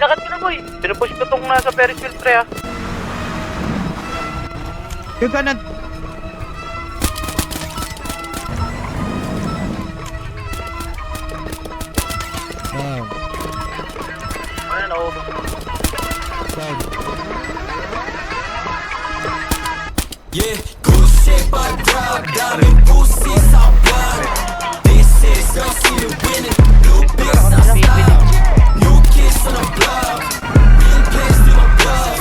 Lakad ko na, boy. Pinupush ko tong nasa Ferris wheel, pre, ha. Yung kanan. Down. Ano, naubos. Down. Yeah, good shape I drop, daming pussy sa blood. This is your city winning, blue pills I stop. New kids on the block, real place to my bluff.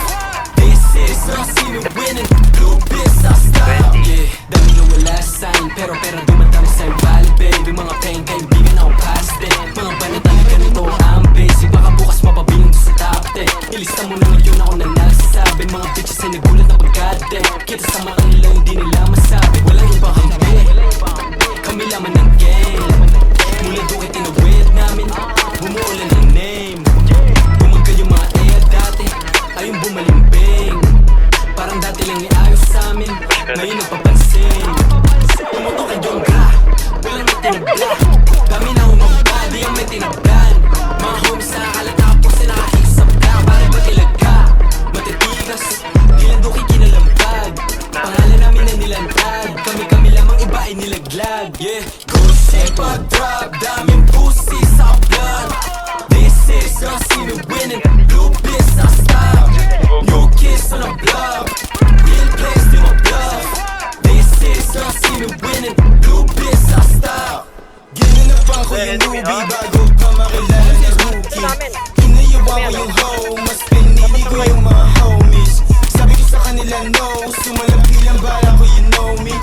This is your city winning, blue pills I stop. Yeah, dami na wala sign, pero dumadami sa'yo valid baby. Mga pain, kaibigan ako past it. Mga banatan na ganito ang basic, baka bukas mapabilang sa top 10. Ilista mo na ngayon ako na nagsasabi. Mga bitches ay nagulat na pagkadek. Kita sa mata nila hindi nila masabi. Walang ibang kampi, kami laman ng game. Mula doon ay tinawid namin, bumuulan ng name. Bumagal yung mga dati, ayong bumalimbing. Parang dati lang iayos sa amin, ngayon nagpapansin. Pumutok ang jongga, walang natinabla. Kami na humamba, di ang may tinablan. Mga homies na akala tapos na nakakisap ka. Parang ba't ilaga, matitigas, ilang doki kinalampag. Pangalan namin na nilantag, kami lamang iba ay nilaglag. Yeah, good shape I drop, daming pussy sa blood. This is your city winning, blue pills I stop. New kids on the block, real place to my bluff. This is your city winning, blue pills I stop. Ginanapan ko yung newbie bago ka makilala na rookie. Inayawa ko yung hoe, mas pinili ko yung mga homies. Sabi ko sa kanila no, sumalampi lang bala ko you know me.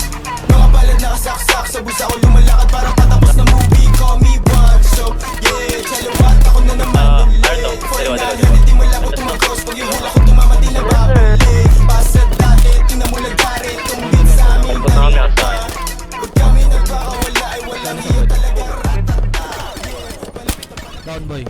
Mga palad nakasaksak sa busa ko lumalakad parang patapos na movie. Call me one, so yeah, chalawat ako na naman ulit. For now, hindi mo lang ko tumagos, pag yung hula ko tumama di na babalik. Pasa dati, tingnan mo lagari, itong beat sa amin na pag kami nagkakawala ay walang iyo talaga ratata. Down, boy.